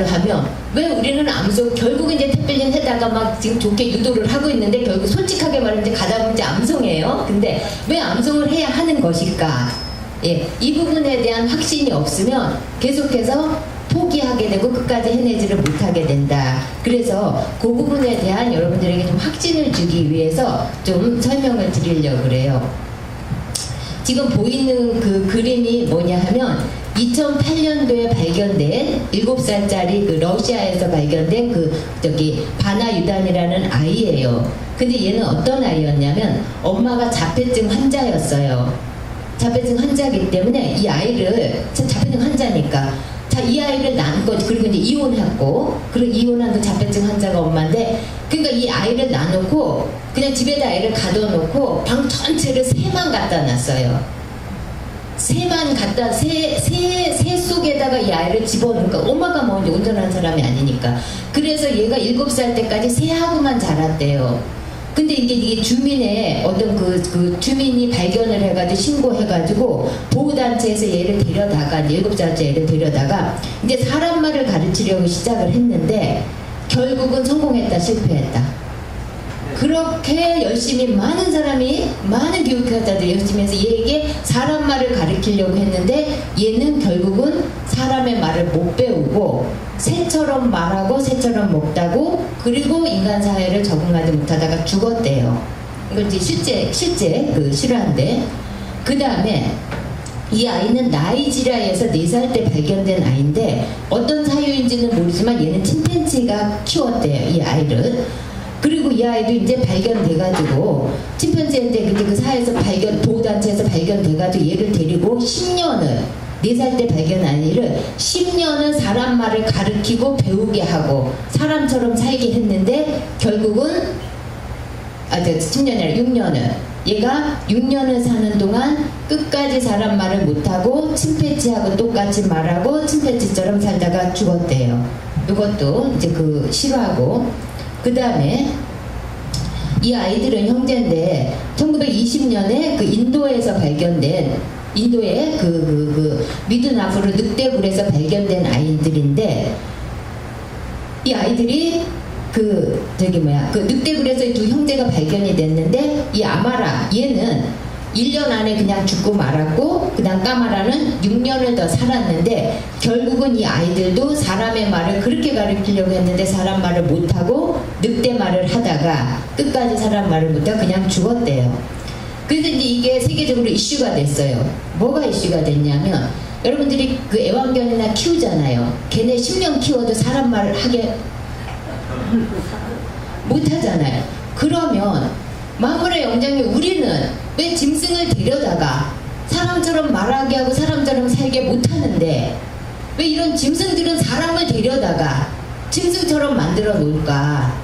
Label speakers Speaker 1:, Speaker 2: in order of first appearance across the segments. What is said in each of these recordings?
Speaker 1: 말로 하면 왜 우리는 암송 결국 이제 택배는 해다가 막 지금 좋게 유도를 하고 있는데 결국 솔직하게 말하면 이제 가다 보면 이제 암송이에요. 근데 왜 암송을 해야 하는 것일까? 예, 이 부분에 대한 확신이 없으면 계속해서 포기하게 되고 끝까지 해내지를 못하게 된다. 그래서 그 부분에 대한 여러분들에게 좀 확신을 주기 위해서 좀 설명을 드리려고 그래요. 지금 보이는 그 그림이 뭐냐 하면 2008년도에 발견된 7살짜리 그 러시아에서 발견된 그 저기 바나 유단이라는 아이예요. 근데 얘는 어떤 아이였냐면 엄마가 자폐증 환자였어요. 자폐증 환자이기 때문에 이 아이를 자폐증 환자니까 자, 이 아이를 낳은 거지. 그리고 이제 이혼했고, 그리고 이혼한 그 자폐증 환자가 엄마인데, 그러니까 이 아이를 낳아놓고 그냥 집에다 아이를 가둬놓고 방 전체를 새만 갖다 놨어요. 새만 갖다 새 속에다가 이 아이를 집어넣으니까 엄마가 뭐 이제 온전한 사람이 아니니까. 그래서 얘가 7살 때까지 새하고만 자랐대요. 근데 이게 주민의 어떤 그 주민이 발견을 해가지고 신고해가지고 보호단체에서 얘를 데려다가 7살짜리 얘를 데려다가 이제 사람 말을 가르치려고 시작을 했는데 결국은 성공했다 실패했다. 그렇게 열심히 많은 사람이 많은 교육학자들이 열심히 해서 얘에게 사람 말을 가르치려고 했는데 얘는 결국은 사람의 말을 못 배우고 새처럼 말하고 새처럼 먹다고 그리고 인간 사회를 적응하지 못하다가 죽었대요. 이건 이제 실제 그 실화인데 그 다음에 이 아이는 나이지리아에서 4살 때 발견된 아이인데 어떤 사유인지는 모르지만 얘는 침팬지가 키웠대요. 이 아이를. 그리고 이 아이도 이제 발견돼가지고 침팬지한테 근데 그 사회에서 보호단체에서 발견돼가지고 얘를 데리고 10년을 4살 때 발견한 아이를 10년을 사람 말을 가르치고 배우게 하고 사람처럼 살게 했는데 결국은 10년이 아니라 6년을 얘가 6년을 사는 동안 끝까지 사람 말을 못하고 침팬지하고 똑같이 말하고 침팬지처럼 살다가 죽었대요. 이것도 이제 그 실화고 그 다음에 이 아이들은 형제인데 1920년에 그 인도에서 발견된 인도의 그 미드나푸르 늑대굴에서 발견된 아이들인데 이 아이들이 그 늑대굴에서 두 형제가 발견이 됐는데 이 아마라 얘는 1년 안에 그냥 죽고 말았고 그다음 까마라는 6년을 더 살았는데 결국은 이 아이들도 사람의 말을 그렇게 가르치려고 했는데 사람 말을 못하고 늑대 말을 하다가 끝까지 사람 말을 못하고 그냥 죽었대요. 그래서 이제 이게 세계적으로 이슈가 됐어요. 뭐가 이슈가 됐냐면 여러분들이 그 애완견이나 키우잖아요. 걔네 10년 키워도 사람 말을 하게 못하잖아요. 그러면 마물의 영장에 우리는 왜 짐승을 데려다가 사람처럼 말하게 하고 사람처럼 살게 못하는데 왜 이런 짐승들은 사람을 데려다가 짐승처럼 만들어 놓을까?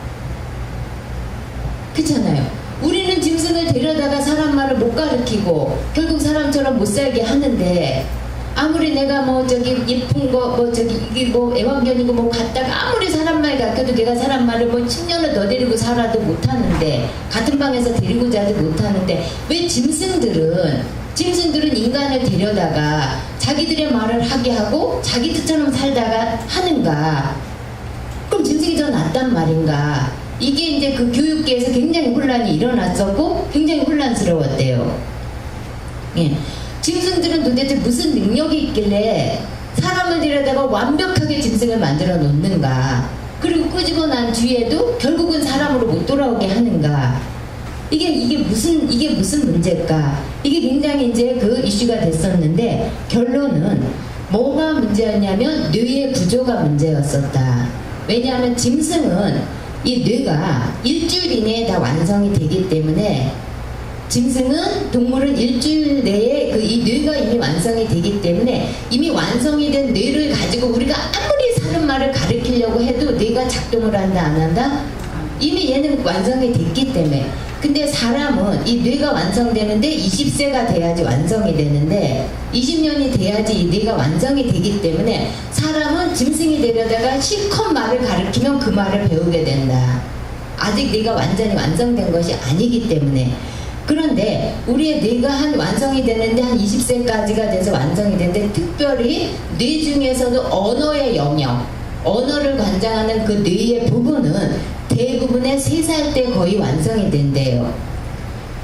Speaker 1: 그렇잖아요. 우리는 짐승을 데려다가 사람 말을 못 가르치고 결국 사람처럼 못 살게 하는데 아무리 내가 뭐 저기 예쁜 거 뭐 저기 이게 뭐 애완견이고 뭐 갖다가 아무리 사람 말 가르쳐도 내가 사람 말을 뭐 10년을 더 데리고 살아도 못하는데 같은 방에서 데리고 자도 못하는데 왜 짐승들은 인간을 데려다가 자기들의 말을 하게 하고 자기 뜻처럼 살다가 하는가? 그럼 짐승이 더 낫단 말인가? 이게 이제 그 교육계에서 굉장히 혼란이 일어났었고 굉장히 혼란스러웠대요. 예. 짐승들은 도대체 무슨 능력이 있길래 사람을 데려다가 완벽하게 짐승을 만들어 놓는가? 그리고 끄집어 난 뒤에도 결국은 사람으로 못 돌아오게 하는가? 이게 무슨 문제일까? 이게 굉장히 이제 그 이슈가 됐었는데 결론은 뭐가 문제였냐면 뇌의 구조가 문제였었다. 왜냐하면 짐승은 이 뇌가 일주일 이내에 다 완성이 되기 때문에 짐승은 동물은 일주일 내에 이 뇌가 이미 완성이 되기 때문에 이미 완성이 된 뇌를 가지고 우리가 아무리 사는 말을 가르치려고 해도 뇌가 작동을 한다 안 한다? 이미 얘는 완성이 됐기 때문에. 근데 사람은 이 뇌가 완성되는데 20세가 돼야지 완성이 되는데 20년이 돼야지 이 뇌가 완성이 되기 때문에 사람은 짐승이 되려다가 실컷 말을 가르치면 그 말을 배우게 된다. 아직 뇌가 완전히 완성된 것이 아니기 때문에. 그런데 우리의 뇌가 완성이 되는데 한 20세까지가 돼서 완성이 되는데 특별히 뇌 중에서도 언어의 영역, 언어를 관장하는 그 뇌의 부분은 대부분의 3살 때 거의 완성이 된대요.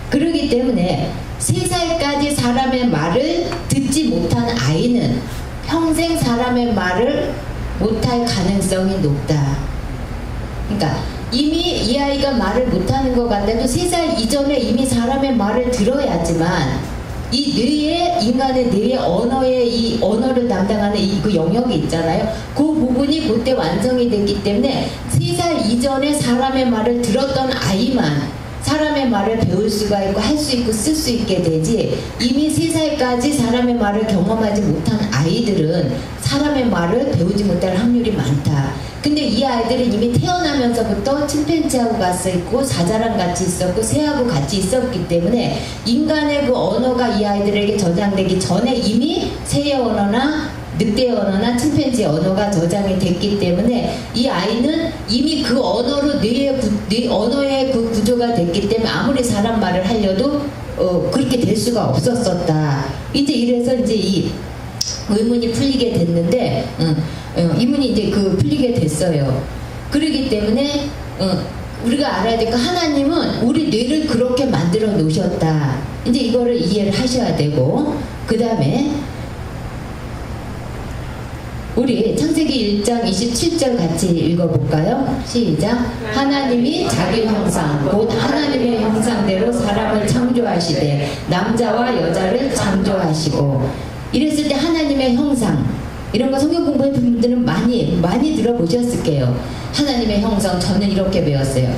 Speaker 1: 그렇기 때문에 3살까지 사람의 말을 듣지 못한 아이는 평생 사람의 말을 못할 가능성이 높다. 그러니까 이미 이 아이가 말을 못하는 것 같아도 3살 이전에 이미 사람의 말을 들어야지만 이 뇌의 인간의 뇌의 언어의 이 언어를 담당하는 그 영역이 있잖아요. 그 부분이 그때 완성이 됐기 때문에 3살 이전에 사람의 말을 들었던 아이만 사람의 말을 배울 수가 있고 할 수 있고 쓸 수 있게 되지, 이미 3살까지 사람의 말을 경험하지 못한 아이들은 사람의 말을 배우지 못할 확률이 많다. 근데 이 아이들은 이미 태어나면서부터 침팬지하고 같이 있고 사자랑 같이 있었고 새하고 같이 있었기 때문에 인간의 그 언어가 이 아이들에게 저장되기 전에 이미 새의 언어나 늑대의 언어나 침팬지의 언어가 저장이 됐기 때문에 이 아이는 이미 그 언어로 뇌 언어의 그 구조가 됐기 때문에 아무리 사람 말을 하려도 그렇게 될 수가 없었었다. 이제 이래서 이제 이 의문이 풀리게 됐는데 이문이 이제 풀리게 됐어요. 그렇기 때문에 우리가 알아야 될 거, 하나님은 우리 뇌를 그렇게 만들어 놓으셨다. 이제 이거를 이해를 하셔야 되고, 그 다음에 우리 창세기 1장 27절 같이 읽어볼까요? 시작. 하나님이 자기 형상 곧 하나님의 형상대로 사람을 창조하시되 남자와 여자를 창조하시고. 이랬을 때 하나님의 형상, 이런 거 성경 공부해 본 분들은 많이 들어보셨을 거예요. 하나님의 형상, 저는 이렇게 배웠어요.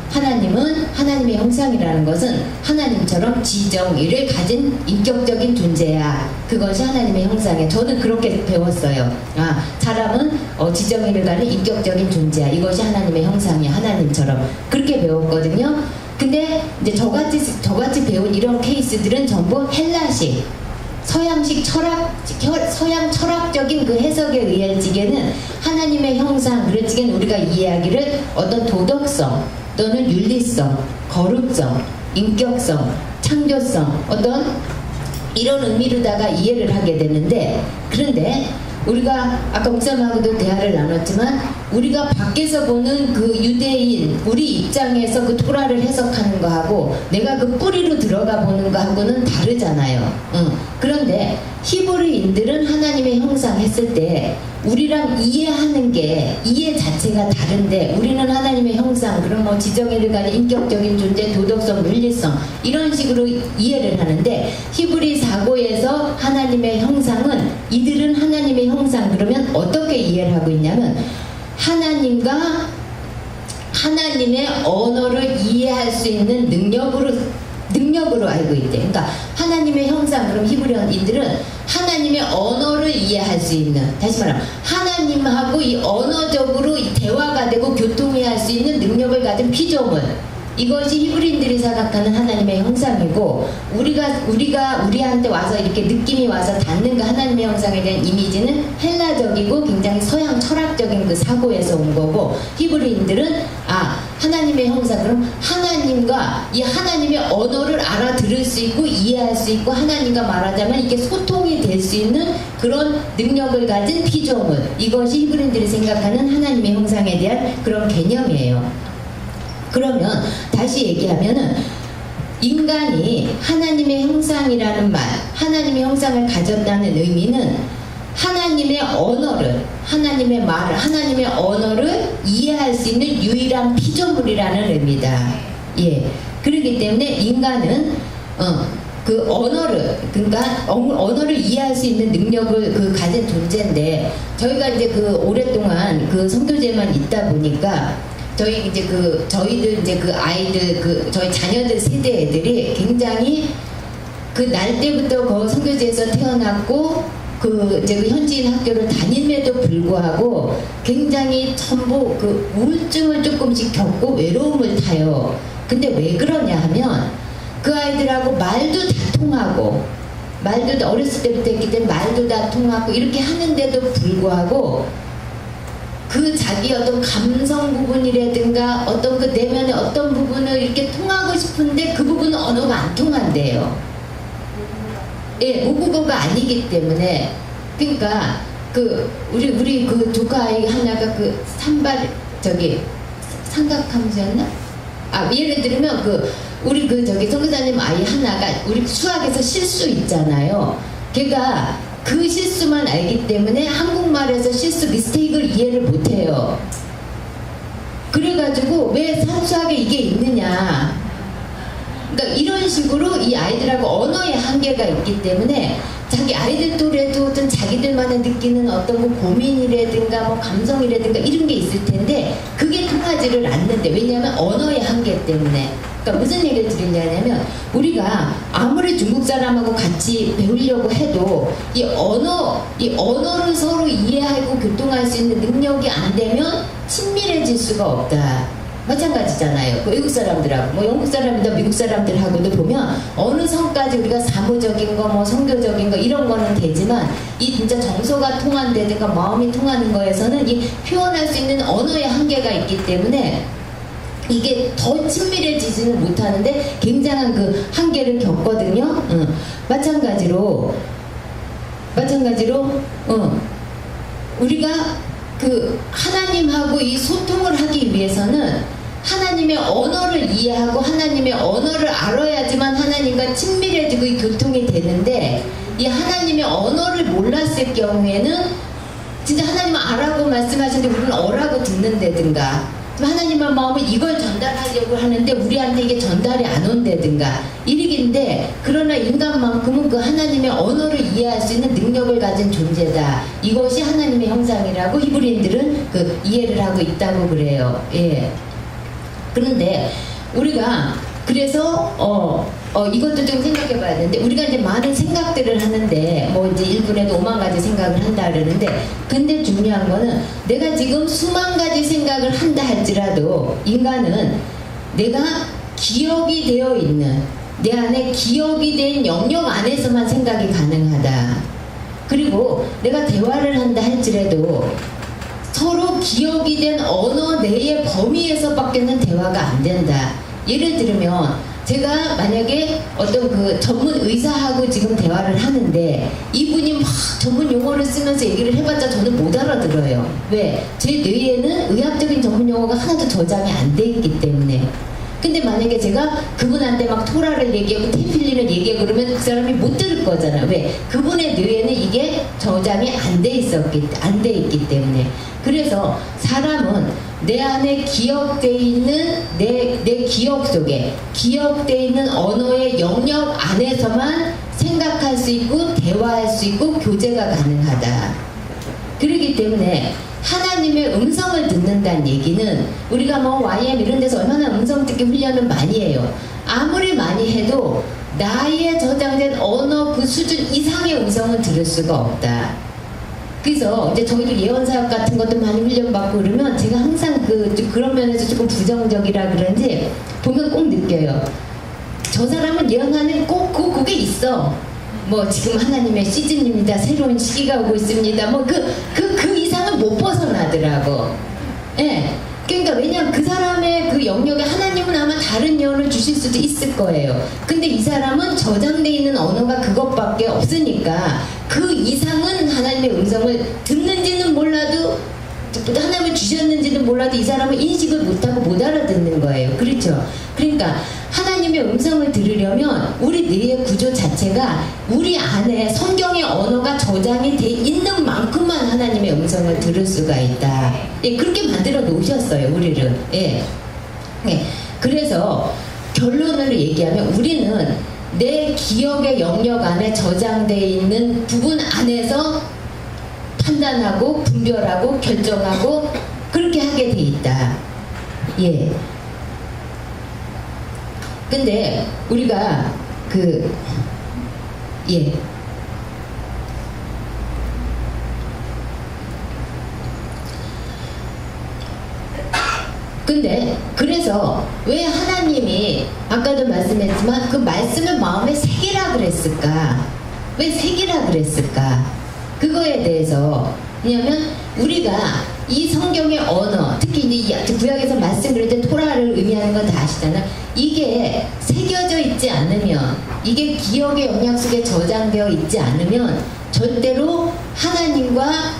Speaker 1: 하나님은 하나님의 형상이라는 것은 하나님처럼 지정의를 가진 인격적인 존재야. 그것이 하나님의 형상이야. 저는 그렇게 배웠어요. 사람은 지정의를 가진 인격적인 존재야. 이것이 하나님의 형상이야. 하나님처럼. 그렇게 배웠거든요. 근데 이제 저같이 배운 이런 케이스들은 전부 헬라식, 서양 철학적인 그 해석에 의할지게는 하나님의 형상, 그럴지게는 우리가 이해하기를 어떤 도덕성 또는 윤리성, 거룩성, 인격성, 창조성, 어떤 이런 의미로다가 이해를 하게 되는데, 그런데 우리가 아까 목사님하고도 대화를 나눴지만 우리가 밖에서 보는 그 유대인 우리 입장에서 그 토라를 해석하는 거하고 내가 그 뿌리로 들어가 보는 거하고는 다르잖아요. 그런데 히브리인들은 하나님의 형상 했을 때 우리랑 이해하는 게 이해 자체가 다른데, 우리는 하나님의 형상, 그런 뭐 지정의를 가진 인격적인 존재, 도덕성, 윤리성 이런 식으로 이해를 하는데, 히브리 사고에서 하나님의 형상은 이들은 하나님의 형상 그러면 어떻게 이해를 하고 있냐면 하나님과 하나님의 언어를 이해할 수 있는 능력으로 알고 있대. 그러니까 하나님의 형상, 그럼 히브리인들은 하나님의 언어를 이해할 수 있는, 다시 말하면 하나님하고 이 언어적으로 대화가 되고 교통이 할 수 있는 능력을 가진 피조물, 이것이 히브리인들이 생각하는 하나님의 형상이고, 우리한테 와서 이렇게 느낌이 와서 닿는 그 하나님의 형상에 대한 이미지는 헬라적이고 굉장히 서양 철학적인 그 사고에서 온 거고, 히브리인들은 하나님의 형상, 그럼 하나님과 이 하나님의 언어를 알아들을 수 있고 이해할 수 있고, 하나님과 말하자면 이게 소통이 될 수 있는 그런 능력을 가진 피조물, 이것이 히브리인들이 생각하는 하나님의 형상에 대한 그런 개념이에요. 그러면 다시 얘기하면은 인간이 하나님의 형상이라는 말, 하나님의 형상을 가졌다는 의미는 하나님의 언어를, 하나님의 말을, 하나님의 언어를 이해할 수 있는 유일한 피조물이라는 의미다. 예. 그렇기 때문에 인간은 그 언어를, 그러니까 언어를 이해할 수 있는 능력을 가진 존재인데, 저희가 이제 오랫동안 선교제만 있다 보니까 저희들 이제 아이들, 저희 자녀들 세대 애들이 굉장히 날 때부터 선교지에서 태어났고, 이제 현지인 학교를 다님에도 불구하고 굉장히 전부 우울증을 조금씩 겪고 외로움을 타요. 근데 왜 그러냐 하면 그 아이들하고 말도 다 통하고, 말도 어렸을 때부터 했기 때문에 말도 다 통하고 이렇게 하는데도 불구하고 자기 어떤 감성 부분이라든가 어떤 내면의 어떤 부분을 이렇게 통하고 싶은데 그 부분은 언어가 안 통한대요. 예, 모국어가 아니기 때문에. 그러니까 우리 그 조카 아이 하나가 그 산발 저기 삼각함수였나? 예를 들면 우리 저기 선교사님 아이 하나가 우리 수학에서 실수 있잖아요. 걔가 그 실수만 알기 때문에 한국말에서 실수 미스테이크를 이해를 못해요. 그래가지고 왜 산수학에 이게 있느냐. 그러니까 이런 식으로 이 아이들하고 언어의 한계가 있기 때문에 자기 아이들 또래도 어떤 자기들만의 느끼는 어떤 뭐 고민이라든가 뭐 감성이라든가 이런 게 있을 텐데 그게 통하지를 않는데 왜냐하면 언어의 한계 때문에. 그러니까 무슨 얘기를 드리냐면 우리가 아무리 중국 사람하고 같이 배우려고 해도 이 언어를 서로 이해하고 교통할 수 있는 능력이 안 되면 친밀해질 수가 없다. 마찬가지잖아요. 그 외국 사람들하고 뭐 영국 사람이나 미국 사람들하고도 보면 어느 선까지 우리가 사무적인 거 뭐 성교적인 거 이런 거는 되지만 이 진짜 정서가 통한다든가 마음이 통하는 거에서는 이 표현할 수 있는 언어의 한계가 있기 때문에 이게 더 친밀해지지는 못하는데 굉장한 그 한계를 겪거든요. 마찬가지로 우리가 그 하나님하고 이 소통을 하기 위해서는 하나님의 언어를 이해하고 하나님의 언어를 알아야지만 하나님과 친밀해지고 이 교통이 되는데 이 하나님의 언어를 몰랐을 경우에는 진짜 하나님은 아라고 말씀하시는데 우리는 어라고 듣는다든가 하나님의 마음은 이걸 전달하려고 하는데 우리한테 이게 전달이 안 온다든가 이러긴데 그러나 인간만큼은 그 하나님의 언어를 이해할 수 있는 능력을 가진 존재다. 이것이 하나님의 형상이라고 히브리인들은 그 이해를 하고 있다고 그래요. 예. 그런데 우리가 그래서 이것도 좀 생각해 봐야 되는데 우리가 이제 많은 생각들을 하는데 뭐 이제 1분에도 5만 가지 생각을 한다 그러는데 근데 중요한 거는 내가 지금 수만 가지 생각을 한다 할지라도 인간은 내가 기억이 되어 있는 내 안에 기억이 된 영역 안에서만 생각이 가능하다. 그리고 내가 대화를 한다 할지라도 서로 기억이 된 언어 내의 범위에서밖에는 대화가 안 된다. 예를 들면 제가 만약에 어떤 그 전문 의사하고 지금 대화를 하는데 이분이 막 전문 용어를 쓰면서 얘기를 해봤자 저는 못 알아들어요. 왜? 제 뇌에는 의학적인 전문 용어가 하나도 저장이 안 돼 있기 때문에. 근데 만약에 제가 그분한테 막 토라를 얘기하고 테필린을 얘기하고 그러면 그 사람이 못 들을 거잖아요. 왜? 그분의 뇌에는 이게 저장이 안 돼 있기 때문에. 그래서 사람은 내 안에 기억돼 있는 내 기억 속에 기억돼 있는 언어의 영역 안에서만 생각할 수 있고 대화할 수 있고 교제가 가능하다. 그렇기 때문에 하나님의 음성을 듣는다는 얘기는 우리가 뭐 YM 이런 데서 얼마나 음성 듣기 훈련을 많이 해요. 아무리 많이 해도 나의 저장된 언어 그 수준 이상의 음성은 들을 수가 없다. 그래서 이제 저희도 예언사역 같은 것도 많이 훈련받고 그러면 제가 항상 그런 면에서 조금 부정적이라 그런지 보면 꼭 느껴요. 저 사람은 예언하는 꼭 그게 있어. 뭐 지금 하나님의 시즌입니다. 새로운 시기가 오고 있습니다. 뭐 그 이상은 못 벗어나더라고. 예. 그러니까 왜냐면 그 사람의 그 영역에 하나님은 아마 다른 예언을 주실 수도 있을 거예요. 근데 이 사람은 저장돼 있는 언어가 그것밖에 없으니까 그 이상은 하나님의 음성을 듣는지는 몰라도 하나님을 주셨는지는 몰라도 이 사람은 인식을 못하고 못 알아듣는 거예요. 그렇죠? 그러니까 하나님의 음성을 들으려면 우리 뇌의 구조 자체가 우리 안에 성경의 언어가 저장이 돼 있는 만큼만 하나님의 음성을 들을 수가 있다. 예, 그렇게 만들어 놓으셨어요, 우리를. 예. 예. 그래서 결론을 얘기하면 우리는 내 기억의 영역 안에 저장되어 있는 부분 안에서 판단하고 분별하고 결정하고 그렇게 하게 돼 있다. 예. 근데 우리가 예. 근데 그래서 왜 하나님이 아까도 말씀했지만 그 말씀을 마음에 새기라 그랬을까? 왜 새기라 그랬을까? 그거에 대해서 왜냐면 우리가 이 성경의 언어 특히 이제 구약에서 말씀 그럴 때 토라를 의미하는 건 다 아시잖아요. 이게 새겨져 있지 않으면 이게 기억의 영역 속에 저장되어 있지 않으면 절대로 하나님과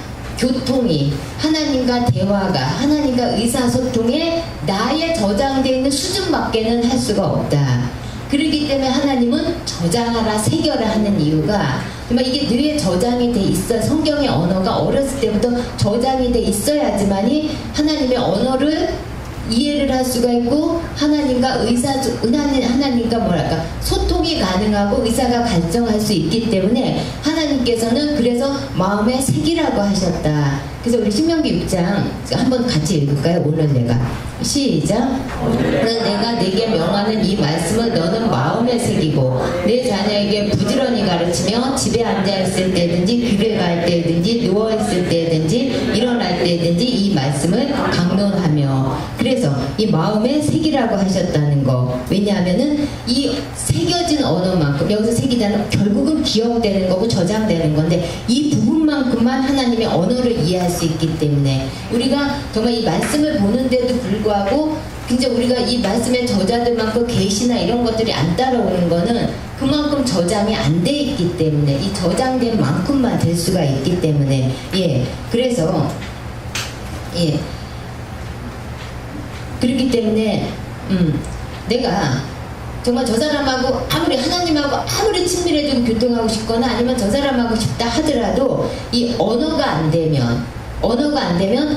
Speaker 1: 교통이, 하나님과 대화가, 하나님과 의사소통에 나의 저장되어 있는 수준밖에는 할 수가 없다. 그렇기 때문에 하나님은 저장하라, 새겨라 하는 이유가 정말 이게 뇌에 저장이 돼 있어. 성경의 언어가 어렸을 때부터 저장이 돼 있어야지만이 하나님의 언어를 이해를 할 수가 있고 하나님과 하나님과 뭐랄까 소통이 가능하고 의사가 갈정할 수 있기 때문에 하나님께서는 그래서 마음에 새기라고 하셨다. 그래서 우리 신명기 6장 한번 같이 읽을까요? 오늘 내가 시작. 오늘 내가 네게 명하는 이 말씀을 너는 마음에 새기고 내 자녀에게 부지런히 가르치며 집에 앉아 있을 때든지 길을 갈 때든지 누워 있을 때든지 일어날 때든지 이 말씀을 강론하며. 그래서 이 마음에 새기라고 하셨다는 거. 왜냐하면은 이 새겨진 언어만큼 여기서 새기다는 결국은 기억되는 거고 저장되는 건데 이 부분만큼만 하나님의 언어를 이해할 수 있기 때문에 우리가 정말 이 말씀을 보는데도 불구하고 진짜 우리가 이 말씀의 저자들만큼 계시나 이런 것들이 안 따라오는 거는 그만큼 저장이 안 돼 있기 때문에 이 저장된 만큼만 될 수가 있기 때문에 그래서 그렇기 때문에 내가 정말 저 사람하고 아무리 하나님하고 아무리 친밀해지고 교통하고 싶거나 아니면 저 사람하고 싶다 하더라도 이 언어가 안 되면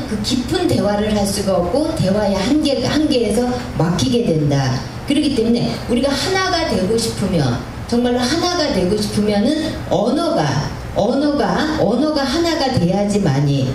Speaker 1: 그 깊은 대화를 할 수가 없고 대화의 한계에서 막히게 된다. 그렇기 때문에 우리가 하나가 되고 싶으면 정말로 하나가 되고 싶으면은 언어가 하나가 돼야지만이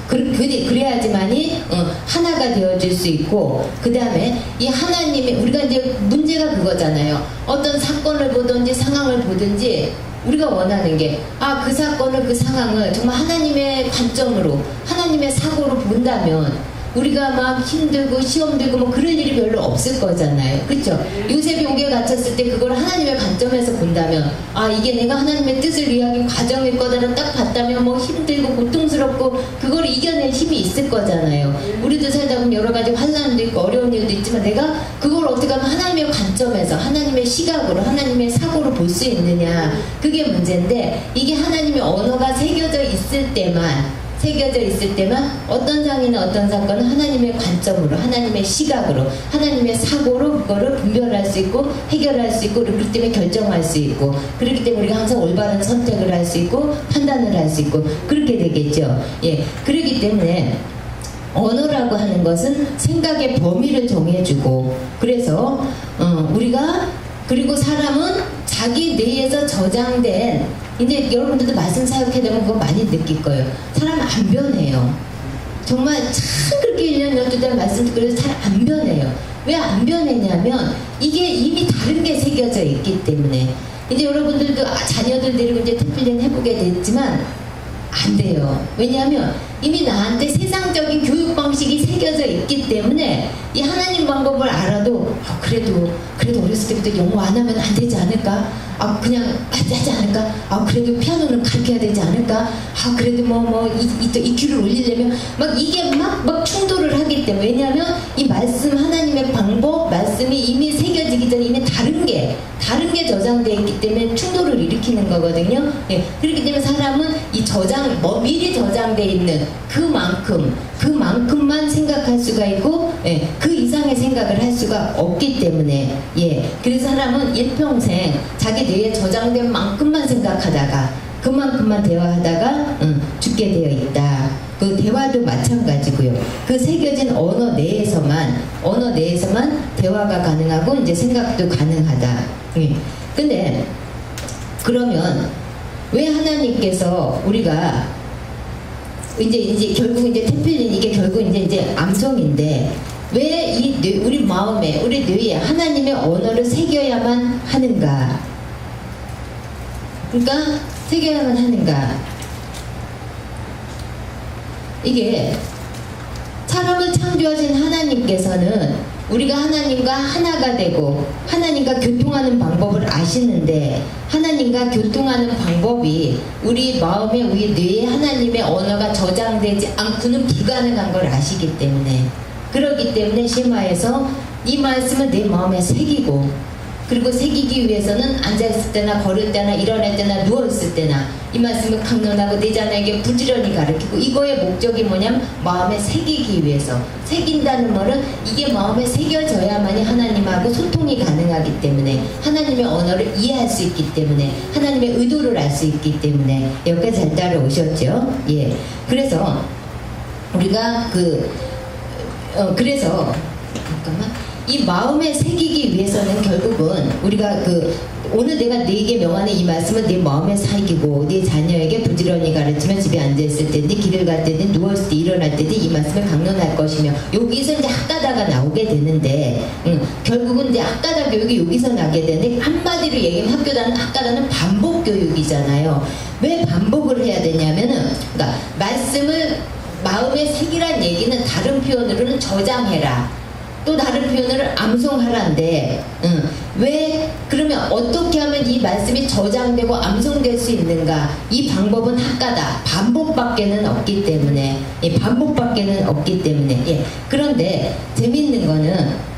Speaker 1: 그래야지만이 하나가 되어줄 수 있고 그 다음에 이 하나님의 우리가 이제 문제가 그거잖아요. 어떤 사건을 보든지 상황을 보든지 우리가 원하는 게 그 사건을 그 상황을 정말 하나님의 관점으로 하나님의 사고로 본다면 우리가 막 힘들고 시험 들고 뭐 그럴 일이 별로 없을 거잖아요. 그렇죠? 요셉이 옥에 갇혔을 때 그걸 하나님의 관점에서 본다면 이게 내가 하나님의 뜻을 이해하기 과정일 거다라고 딱 봤다면 뭐 힘들고 고통스럽고 그걸 이겨낼 힘이 있을 거잖아요. 우리도 살다 보면 여러 가지 환난도 있고 어려운 일도 있지만 내가 그걸 어떻게 하면 하나님의 관점에서 하나님의 시각으로 하나님의 사고로 볼 수 있느냐 그게 문제인데 이게 하나님의 언어가 새겨져 있을 때만 어떤 상이나 어떤 사건은 하나님의 관점으로 하나님의 시각으로 하나님의 사고로 그거를 분별할 수 있고 해결할 수 있고 그렇기 때문에 결정할 수 있고 그렇기 때문에 우리가 항상 올바른 선택을 할 수 있고 판단을 할 수 있고 그렇게 되겠죠. 그렇기 때문에 언어라고 하는 것은 생각의 범위를 정해주고 그래서 우리가 그리고 사람은 자기 뇌에서 저장된 이제 여러분들도 말씀 사역해 되면 그거 많이 느낄 거예요. 사람 안 변해요. 정말 참 그렇게 1년 12달 말씀 듣고 그래서 잘 안 변해요. 왜 안 변했냐면 이게 이미 다른 게 새겨져 있기 때문에 이제 여러분들도 자녀들 데리고 이제 태필린 해보게 됐지만 안 돼요. 왜냐하면 이미 나한테 세상적인 교육 방식이 새겨져 있기 때문에 이 하나님 방법을 알아도 그래도 어렸을 때부터 영어 안 하면 안 되지 않을까? 그냥 하지 않을까? 그래도 피아노는 가르쳐야 되지 않을까? 그래도 이 귀를 올리려면 이게 막 충돌을 하기 때문에 왜냐하면 이 말씀 하나님의 방법 말씀이 이미 새겨지기 전에 이미 다른 게 저장되어 있기 때문에 충돌을 일으키는 거거든요. 그렇기 때문에 사람은 이 미리 저장되어 있는 그만큼만 생각할 수가 있고 그 이상의 생각을 할 수가 없기 때문에 그래서 사람은 일평생 자기 뇌에 저장된 만큼만 생각하다가 그만큼만 대화하다가 죽게 되어 있다. 그 대화도 마찬가지고요. 그 새겨진 언어 내에서만 대화가 가능하고 이제 생각도 가능하다. 근데 그러면 왜 하나님께서 우리가 이제 결국 이제 태필린 이게 결국 이제 암송인데 왜 우리 마음에 우리 뇌에 하나님의 언어를 새겨야만 하는가? 그러니까 새겨야만 하는가? 이게 사람을 창조하신 하나님께서는 우리가 하나님과 하나가 되고 하나님과 교통하는 방법을 아시는데 하나님과 교통하는 방법이 우리 마음에 우리 뇌에 하나님의 언어가 저장되지 않고는 불가능한 걸 아시기 때문에 그렇기 때문에 시마에서 이 말씀을 내 마음에 새기고 그리고 새기기 위해서는 앉아있을 때나 걸을 때나 일어날 때나 누워있을 때나 이 말씀을 강론하고 내 자녀에게 부지런히 가르치고 이거의 목적이 뭐냐면 마음에 새기기 위해서. 새긴다는 말은 이게 마음에 새겨져야만이 하나님하고 소통이 가능하기 때문에 하나님의 언어를 이해할 수 있기 때문에 하나님의 의도를 알 수 있기 때문에 여기까지 잘 따라오셨죠? 예. 그래서 우리가 그래서 잠깐만 이 마음에 새기기 위해서는 결국은 우리가 오늘 내가 네게 명하는 이 말씀은 네 마음에 새기고 네 자녀에게 부지런히 가르치면 집에 앉아있을 때든 길을 갈 때든 누웠을 때 일어날 때든 이 말씀을 강론할 것이며 여기서 이제 학가다가 나오게 되는데 결국은 이제 학가다 교육이 여기서 나게 되는데 한마디로 얘기하면 학교다는 학가다는 반복 교육이잖아요. 왜 반복을 해야 되냐면은 그러니까 말씀을 마음에 새기란 얘기는 다른 표현으로는 저장해라. 또 다른 표현을 암송하라인데 왜 그러면 어떻게 하면 이 말씀이 저장되고 암송될 수 있는가? 이 방법은 학가다. 반복밖에는 없기 때문에 반복밖에는 없기 때문에 예. 그런데 재밌는 거는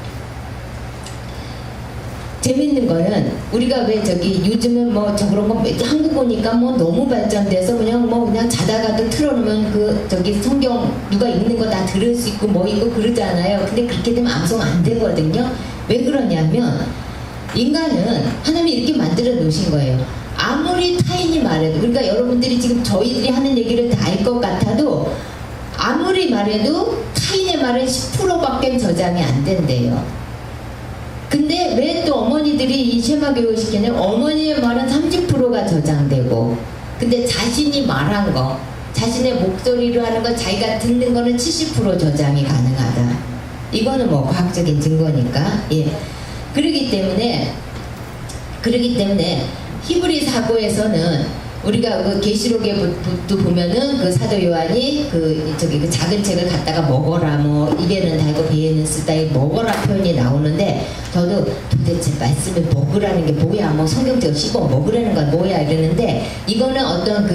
Speaker 1: 우리가 왜 요즘은 뭐 그런 거 한국 오니까 뭐 너무 발전돼서 그냥 자다가도 틀어놓으면 성경 누가 읽는 거 다 들을 수 있고 뭐 있고 그러잖아요. 근데 그렇게 되면 암송 안 되거든요. 왜 그러냐면 인간은 하나님이 이렇게 만들어 놓으신 거예요. 아무리 타인이 말해도 그러니까 여러분들이 지금 저희들이 하는 얘기를 다 알 것 같아도 아무리 말해도 타인의 말은 10%밖에 저장이 안 된대요. 근데 왜 또 어머니들이 이 쉐마 교육을 시키냐면 어머니의 말은 30%가 저장되고 근데 자신이 말한 거 자신의 목소리로 하는 거 자기가 듣는 거는 70% 저장이 가능하다. 이거는 뭐 과학적인 증거니까 예. 그러기 때문에 히브리 사고에서는 우리가 계시록에도 보면은 사도 요한이 작은 책을 갖다가 먹어라 뭐 입에는 달고 배에는 쓰다 이 먹어라 표현이 나오는데 저도 도대체 말씀을 먹으라는 게 뭐야 뭐 성경적으로 씹어 먹으라는 건 뭐야 이러는데 이거는 어떤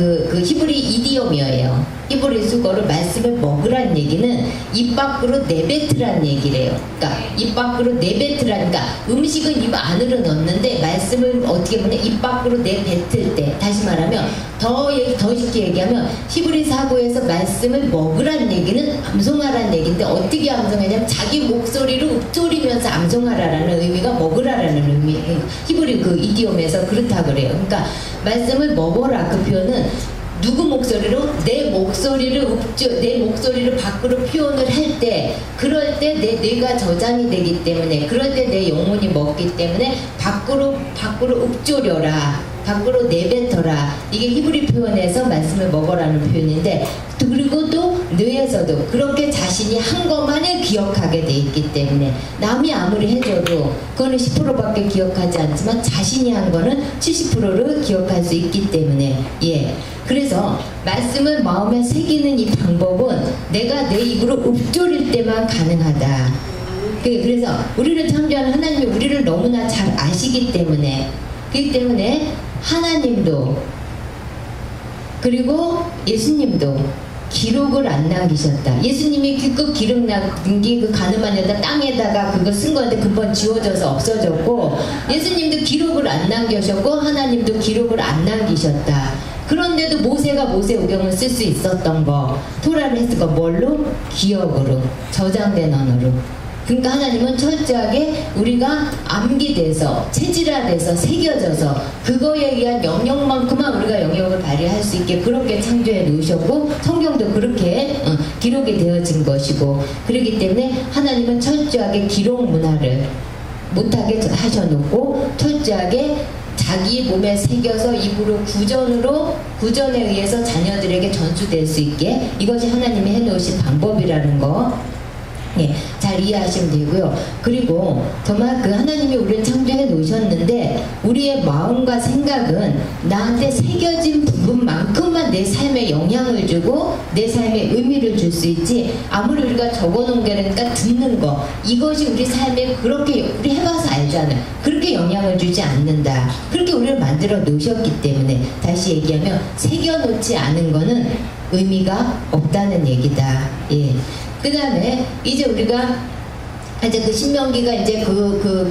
Speaker 1: 히브리 이디엄이에요. 히브리 수거로 말씀을 먹으라는 얘기는 입 밖으로 내뱉으라는 얘기래요. 그러니까 입 밖으로 내뱉으라니까 음식은 입 안으로 넣는데 말씀을 어떻게 보면 입 밖으로 내뱉을 때 다시 말하면 더 쉽게 얘기하면 히브리 사고에서 말씀을 먹으라는 얘기는 암송하라는 얘기인데 어떻게 암송하냐면 자기 목소리로 읊조리면서 암송하라라는 의미가 먹으라라는 의미 히브리 이디엄에서 그렇다 그래요. 그러니까 말씀을 먹어라 그 표현은 누구 목소리로? 내 목소리를 밖으로 표현을 할 때 그럴 때 내 뇌가 저장이 되기 때문에 그럴 때 내 영혼이 먹기 때문에 밖으로 읊조려라 밖으로 내뱉어라 이게 히브리 표현에서 말씀을 먹어라는 표현인데 그리고 또 뇌에서도 그렇게 자신이 한 것만을 기억하게 돼 있기 때문에 남이 아무리 해줘도 그거는 10%밖에 기억하지 않지만 자신이 한 거는 70%를 기억할 수 있기 때문에 예. 그래서 말씀을 마음에 새기는 이 방법은 내가 내 입으로 읊조릴 때만 가능하다. 그래서 우리를 창조하는 하나님이 우리를 너무나 잘 아시기 때문에 그렇기 때문에 하나님도 그리고 예수님도 기록을 안 남기셨다. 예수님이 기록 남긴 그 가늠한 여자 땅에다가 그거 쓴 건데 금방 지워져서 없어졌고 예수님도 기록을 안 남기셨고 하나님도 기록을 안 남기셨다. 그런데도 모세가 모세오경을 쓸 수 있었던 거 토라를 했을 거 뭘로? 기억으로 저장된 언어로. 그러니까 하나님은 철저하게 우리가 암기돼서 체질화돼서 새겨져서 그거에 의한 영역만큼만 우리가 영역을 발휘할 수 있게 그렇게 창조해 놓으셨고 성경도 그렇게 기록이 되어진 것이고 그렇기 때문에 하나님은 철저하게 기록 문화를 못하게 하셔놓고 철저하게 자기 몸에 새겨서 입으로 구전에 의해서 자녀들에게 전수될 수 있게 이것이 하나님이 해놓으신 방법이라는 거 예, 잘 이해하시면 되고요. 그리고 정말 하나님이 우리를 창조해 놓으셨는데 우리의 마음과 생각은 나한테 새겨진 부분만큼만 내 삶에 영향을 주고 내 삶에 의미를 줄 수 있지 아무리 우리가 적어놓은 게 그러니까 듣는 거 이것이 우리 삶에 그렇게 우리 해봐서 알잖아요. 그렇게 영향을 주지 않는다. 그렇게 우리를 만들어 놓으셨기 때문에 다시 얘기하면 새겨놓지 않은 거는 의미가 없다는 얘기다. 예. 그 다음에 이제 우리가 이제 신명기가 이제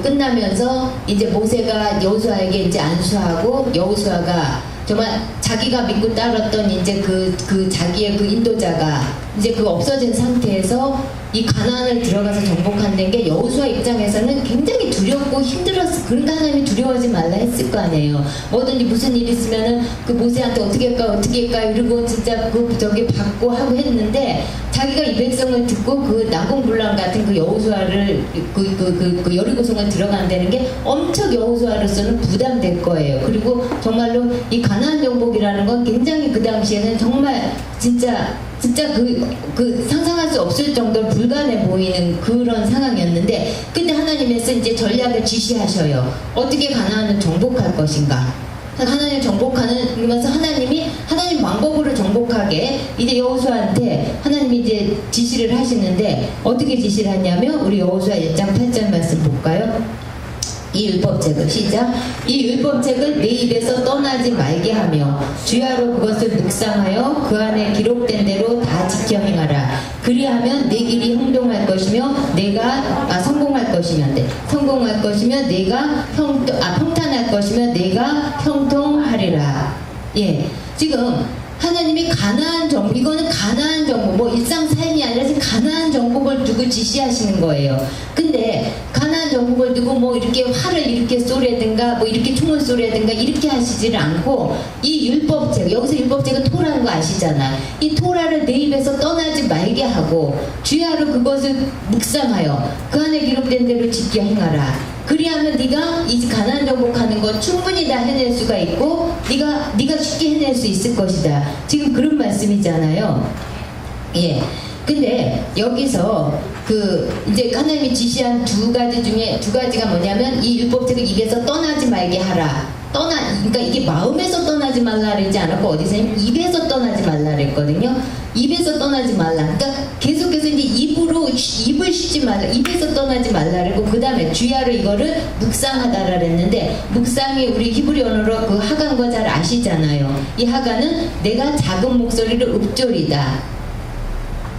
Speaker 1: 끝나면서 이제 모세가 여호수아에게 이제 안수하고 여호수아가 정말 자기가 믿고 따랐던 이제 그 자기의 그 인도자가 이제 그 없어진 상태에서 이 가나안을 들어가서 정복한다는 게 여호수아 입장에서는 굉장히 두렵고 힘들었어. 그러니까 하나님이 두려워하지 말라 했을 거 아니에요. 뭐든지 무슨 일 있으면은 그 모세한테 어떻게 할까 이러고 진짜 그 저기 받고 하고 했는데 자기가 이 백성을 듣고 그 난공불락 같은 그 여호수아를 그 여리고성을 들어간다는 게 엄청 여호수아로서는 부담될 거예요. 그리고 정말로 이 가나안 정복이라는 건 굉장히 그 당시에는 정말 진짜 그 상상할 수 없을 정도로 불가능해 보이는 그런 상황이었는데 근데 하나님께서 이제 전략을 지시하셔요. 어떻게 가나안을 정복할 것인가. 하나님을 정복하는 그러면서 하나님 방법으로 정복하게 이제 여호수아한테 하나님이 이제 지시를 하시는데 어떻게 지시를 하냐면 우리 여호수아 1장 8절 말씀 볼까요? 이 율법책을 시작. 이 율법책을 내 입에서 떠나지 말게 하며 주야로 그것을 묵상하여 그 안에 기록된 대로 다 지켜 행하라. 그리하면 내 길이 형통할 것이며 내가 성공할 것이며 내가 평탄할 것이며 내가 형통하리라. 예, 지금 하나님이 가나안 정복, 이거는 가나안 정복, 뭐 일상 삶이 아니라 지금 가나안 정복을 두고 지시하시는 거예요. 근데 가나안 정복을 두고 뭐 이렇게 활을 이렇게 쏘려든가 뭐 이렇게 총을 쏘려든가 이렇게 하시지를 않고 이 율법책, 여기서 율법책은 토라는 거 아시잖아. 이 토라를 내 입에서 떠나지 말게 하고 주야로 그것을 묵상하여 그 안에 기록된 대로 지켜 행하라. 그리하면 네가 이 가나안 정복하는 거 충분히 다 해낼 수가 있고 네가 쉽게 해낼 수 있을 것이다. 지금 그런 말씀이잖아요. 예. 근데 여기서 이제 하나님이 지시한 두 가지 중에 두 가지가 뭐냐면 이 율법책을 입에서 떠나지 말게 하라. 그러니까 이게 마음에서 떠나지 말라 그러지 않았고 어디서 입에서 떠나지 말라 그랬거든요. 입에서 떠나지 말라. 그러니까 계속해서 이제 입을 쉬지 말라. 입에서 떠나지 말라 그랬고 그 다음에 주야로 이거를 묵상하다라 그랬는데 묵상이 우리 히브리 언어로 그 하간과 잘 아시잖아요. 이 하간은 내가 작은 목소리를 읊조리다.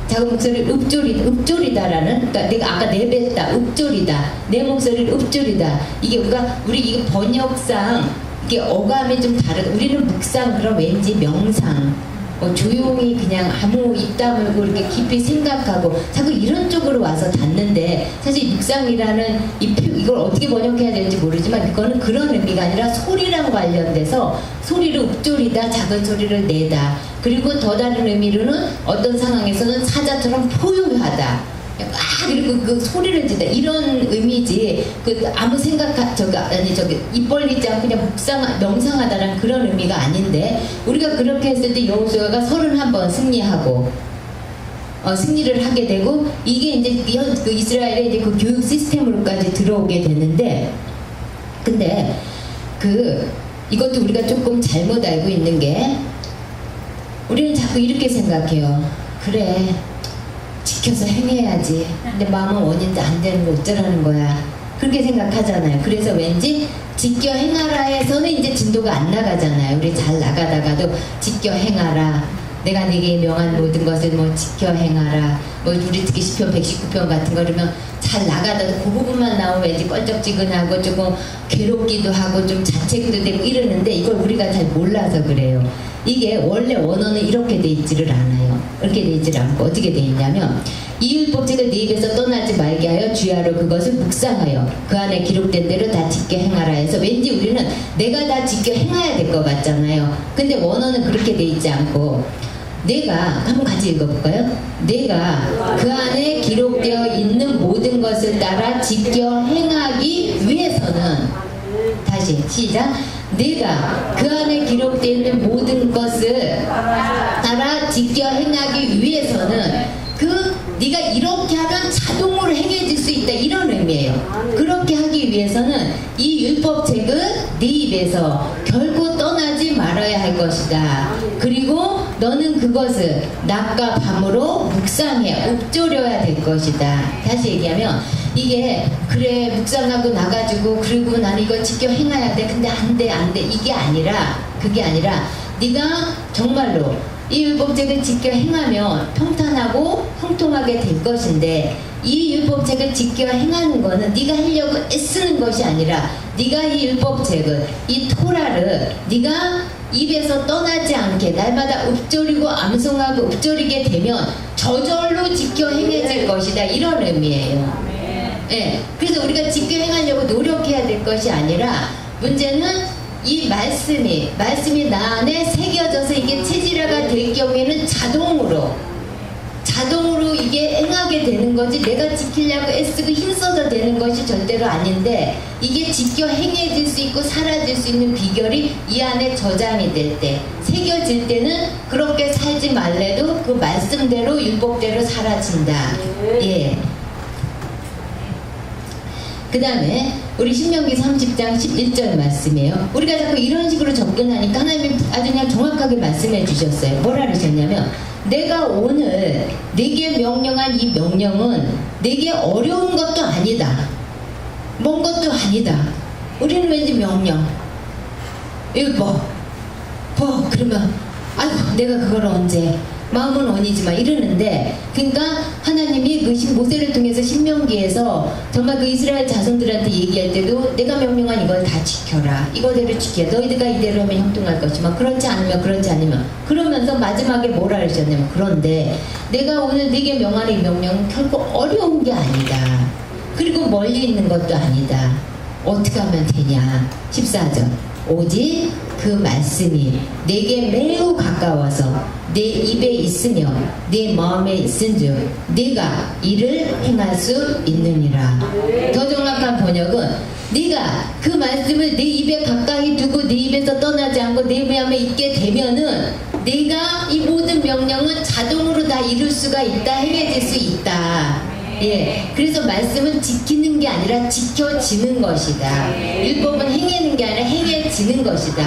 Speaker 1: 작은 목소리를 읊조리다라는, 그러니까 내가 아까 내뱉다, 읊조리다, 내 목소리를 읊조리다. 이게 우리 이게 번역상 이게 어감이 좀 다르다. 우리는 묵상 그럼 왠지 명상, 조용히 그냥 아무 입 다물고 이렇게 깊이 생각하고 자꾸 이런 쪽으로 와서 닿는데 사실 묵상이라는 이걸 어떻게 번역해야 될지 모르지만 이거는 그런 의미가 아니라 소리랑 관련돼서 소리를 읊조리다, 작은 소리를 내다. 그리고 더 다른 의미로는 어떤 상황에서는 사자처럼 포효하다. 그리고 그 소리를 지다 이런 의미지 아무 입 벌리지 않고 그냥 명상하다라는 그런 의미가 아닌데 우리가 그렇게 했을 때 여호수아가 31번 승리하고 승리를 하게 되고 이게 이제 그 이스라엘의 이제 그 교육 시스템으로까지 들어오게 되는데 근데 이것도 우리가 조금 잘못 알고 있는 게 우리는 자꾸 이렇게 생각해요. 그래 지켜서 행해야지. 근데 마음은 원인데 안 되는 거 어쩌라는 거야. 그렇게 생각하잖아요. 그래서 왠지 지켜 행하라에서는 이제 진도가 안 나가잖아요. 우리 잘 나가다가도 지켜 행하라. 내가 네게 명한 모든 것을 뭐 지켜 행하라. 뭐 우리 특히 시편 119편 같은 거 그러면 잘 나가다도 그 부분만 나오면 왠지 껄쩍지근하고 조금 괴롭기도 하고 좀 자책도 되고 이러는데 이걸 우리가 잘 몰라서 그래요. 이게 원래 원어는 이렇게 돼 있지를 않아요. 이렇게 돼 있지를 않고 어떻게 돼 있냐면 이 율법책을 네 입에서 떠나지 말게 하여 주야로 그것을 묵상하여 그 안에 기록된 대로 다 지켜 행하라 해서 왠지 우리는 내가 다 지켜 행해야 될 것 같잖아요. 근데 원어는 그렇게 돼 있지 않고 내가 한번 같이 읽어볼까요? 내가 그 안에 기록되어 있는 모든 것을 따라 지켜 행하기 위해서는 다시 시작. 내가 그 안에 기록되어 있는 모든 것을 따라 지켜 행하기 위해서는 네가 이렇게 하면 자동으로 행해질 수 있다 이런 의미예요. 그렇게 하기 위해서는 이 율법책은 네 입에서 결코 떠나지 말아야 할 것이다. 그리고 너는 그것을 낮과 밤으로 묵상해 읊조려야 될 것이다. 다시 얘기하면 이게 그래 묵상하고 나가지고 그리고 나는 이걸 지켜 행해야 돼. 근데 안 돼. 이게 아니라 그게 아니라 네가 정말로 이 율법책을 지켜 행하면 평탄하고 형통하게 될 것인데 이 율법책을 지켜 행하는 거는 네가 하려고 애쓰는 것이 아니라 네가 이 율법책을 이 토라를 네가 입에서 떠나지 않게 날마다 읊조리고 암송하고 읊조리게 되면 저절로 지켜 행해질 것이다, 이런 의미예요. 예, 그래서 우리가 지켜 행하려고 노력해야 될 것이 아니라 문제는 이 말씀이 나 안에 새겨져서 이게 체질화가 될 경우에는 자동으로 이게 행하게 되는 거지, 내가 지키려고 애쓰고 힘써서 되는 것이 절대로 아닌데, 이게 지켜 행해질 수 있고 사라질 수 있는 비결이 이 안에 저장이 될 때, 새겨질 때는 그렇게 살지 말래도 그 말씀대로 율법대로 사라진다. 예. 그 다음에 우리 신명기 30장 11절 말씀이에요. 우리가 자꾸 이런 식으로 접근하니까 하나님이 아주 그냥 정확하게 말씀해 주셨어요. 뭐라 그러셨냐면, 내가 오늘 네게 명령한 이 명령은 네게 어려운 것도 아니다, 먼 것도 아니다. 우리는 왠지 명령, 율법, 그러면 아이고 내가 그걸 언제, 마음은 원이지만 이러는데, 그러니까 하나님이 그 모세를 통해서 신명기에서 정말 그 이스라엘 자손들한테 얘기할 때도 내가 명령한 이걸 다 지켜라, 이거대로 지켜, 너희들가 이대로 하면 형통할 것이지만 그렇지 않으면 그러면서 마지막에 뭐라 그러셨냐면, 그런데 내가 오늘 네게 명하는 이 명령은 결코 어려운 게 아니다, 그리고 멀리 있는 것도 아니다. 어떻게 하면 되냐. 14절, 오직 그 말씀이 내게 매우 가까워서 내 입에 있으며 내 마음에 있은즉 네가 이를 행할 수 있느니라. 더 정확한 번역은, 네가 그 말씀을 내 입에 가까이 두고 내 입에서 떠나지 않고 내 마음에 있게 되면은 네가 이 모든 명령은 자동으로 다 이룰 수가 있다, 행해질 수 있다. 예, 그래서 말씀은 지키는 게 아니라 지켜지는 것이다. 율법은 행하는 게 아니라 행해지는 것이다.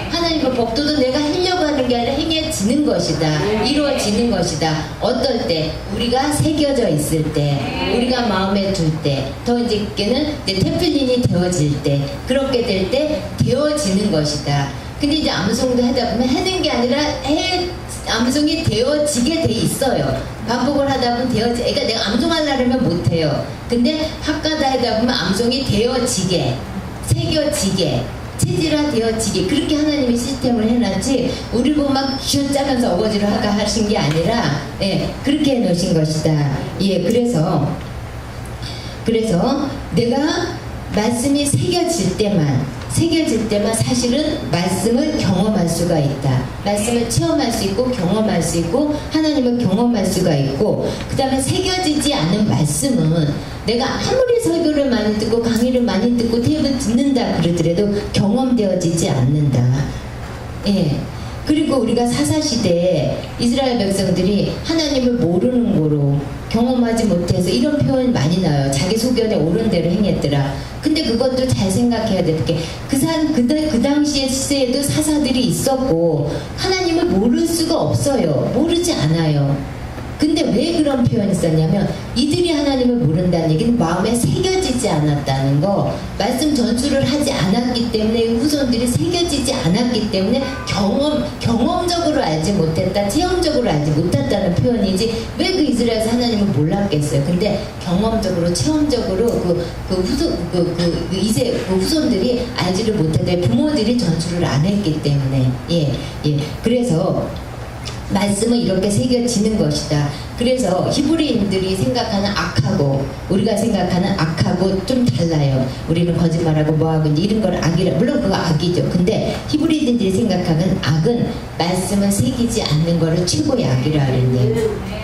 Speaker 1: 하나님의 법도도 내가 하려고 하는 게 아니라 행해지는 것이다. 이루어지는 것이다. 어떨 때? 우리가 새겨져 있을 때, 우리가 마음에 둘 때, 더 이제는 테플린이 되어질 때, 그렇게 될 때 되어지는 것이다. 근데 이제 암송도 하다 보면 하는 게 아니라 암송이 되어지게 돼 있어요. 반복을 하다 보면 그러니까 내가 암송하려면 못해요. 근데 학가다 하다 보면 암송이 되어지게, 새겨지게, 체질화되어지게, 그렇게 하나님이 시스템을 해놨지, 우리 보고 막 쥐어짜면서 어거지로 하신 게 아니라, 예, 그렇게 해놓으신 것이다. 예, 그래서 내가 말씀이 새겨질 때만 사실은 말씀을 경험할 수가 있다. 말씀을 체험할 수 있고 경험할 수 있고 하나님을 경험할 수가 있고, 그 다음에 새겨지지 않은 말씀은 내가 아무리 설교를 많이 듣고 강의를 많이 듣고 테이프를 듣는다 그러더라도 경험되어지지 않는다. 예. 그리고 우리가 사사시대에 이스라엘 백성들이 하나님을 모르는 거로 경험하지 못해서 이런 표현이 많이 나와요. 자기 소견에 옳은 대로 행했더라. 근데 그것도 잘 생각해야 될 게, 그 당시의 시대에도 사사들이 있었고 하나님을 모를 수가 없어요. 모르지 않아요. 근데 왜 그런 표현이 있었냐면, 이들이 하나님을 모른다는 얘기는 마음에 새겨지지 않았다는 거, 말씀 전수를 하지 않았기 때문에, 후손들이 새겨지지 않았기 때문에 경험적으로 알지 못했다, 체험적으로 알지 못했다는 표현이지, 왜 그 이스라엘에서 하나님을 몰랐겠어요. 근데 경험적으로, 체험적으로 후손들이 알지를 못했다. 부모들이 전수를 안 했기 때문에. 예. 그래서 말씀은 이렇게 새겨지는 것이다. 그래서 히브리인들이 생각하는 악하고 우리가 생각하는 악하고 좀 달라요. 우리는 거짓말하고 뭐하고 이제 이런 걸 악이라, 물론 그거 악이죠. 근데 히브리인들이 생각하는 악은 말씀을 새기지 않는 거를 최고의 악이라 그러는데,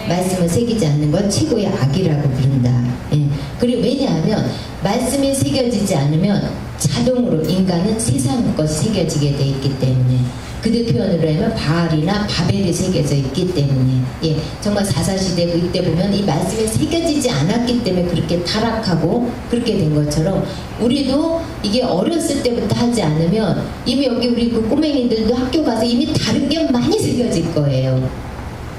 Speaker 1: 말씀을 새기지 않는 걸 최고의 악이라고 부른다. 예. 그리고 왜냐하면 말씀이 새겨지지 않으면 자동으로 인간은 세상 것이 새겨지게 돼 있기 때문에, 그들 표현으로 하면 바알이나 바벨이 새겨져 있기 때문에, 예, 정말 사사시대 이때 보면 이 말씀이 새겨지지 않았기 때문에 그렇게 타락하고 그렇게 된 것처럼, 우리도 이게 어렸을 때부터 하지 않으면 이미 여기 우리 그 꼬맹이들도 학교 가서 이미 다른 게 많이 새겨질 거예요.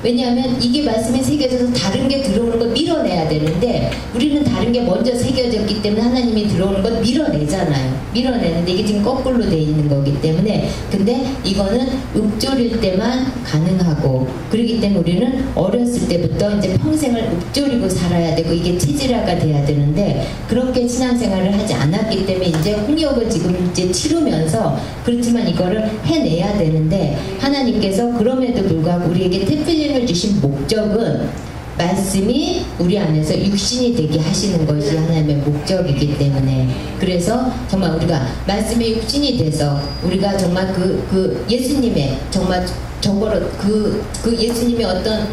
Speaker 1: 왜냐하면 이게 말씀이 새겨져서 다른 게 들어오는 걸 밀어내야 돼. 되는데 우리는 다른 게 먼저 새겨졌기 때문에 하나님이 들어오는 건 밀어내잖아요. 밀어내는데 이게 지금 거꾸로 돼 있는 거기 때문에 근데 이거는 읊조릴 때만 가능하고 그렇기 때문에 우리는 어렸을 때부터 이제 평생을 읊조리고 살아야 되고 이게 체질화가 돼야 되는데 그렇게 신앙생활을 하지 않았기 때문에 이제 홍역을 지금 이제 치르면서 그렇지만 이거를 해내야 되는데 하나님께서 그럼에도 불구하고 우리에게 테필린을 주신 목적은 말씀이 우리 안에서 육신이 되게 하시는 것이 하나님의 목적이기 때문에 그래서 정말 우리가 말씀의 육신이 돼서 우리가 정말 그 예수님의 정말 저거로 그 예수님의 어떤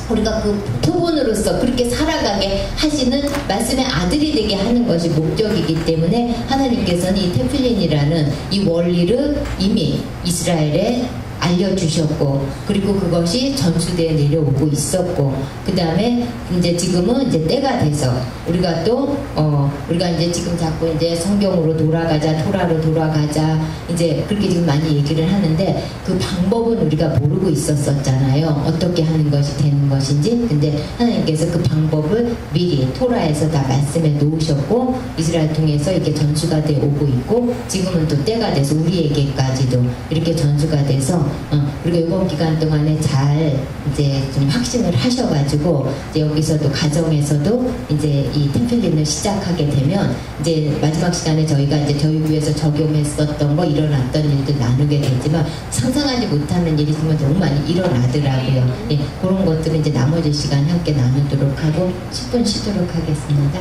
Speaker 1: 우리가 그 표본으로서 그렇게 살아가게 하시는 말씀의 아들이 되게 하는 것이 목적이기 때문에 하나님께서는 이 테필린이라는 이 원리를 이미 이스라엘에 알려주셨고 그리고 그것이 전수대에 내려오고 있었고 그 다음에 이제 지금은 이제 때가 돼서 우리가 또 우리가 이제 지금 자꾸 이제 성경으로 돌아가자 토라로 돌아가자 이제 그렇게 지금 많이 얘기를 하는데 그 방법은 우리가 모르고 있었잖아요. 어떻게 하는 것이 되는 것인지. 근데 하나님께서 그 방법을 미리 토라에서 다 말씀해 놓으셨고 이스라엘 통해서 이게 전수가 돼 오고 있고 지금은 또 때가 돼서 우리에게까지도 이렇게 전수가 돼서 우리가 이번 기간 동안에 잘 이제 좀 확신을 하셔가지고 이제 여기서도 가정에서도 이제 이 템플린을 시작하게 되면 이제 마지막 시간에 저희가 이제 저희 교회에서 적용했었던 거 일어났던 일들 나누게 되지만 상상하지 못하는 일이 정말 너무 많이 일어나더라고요. 예, 그런 것들은 이제 나머지 시간 함께 나누도록 하고 10분 쉬도록 하겠습니다.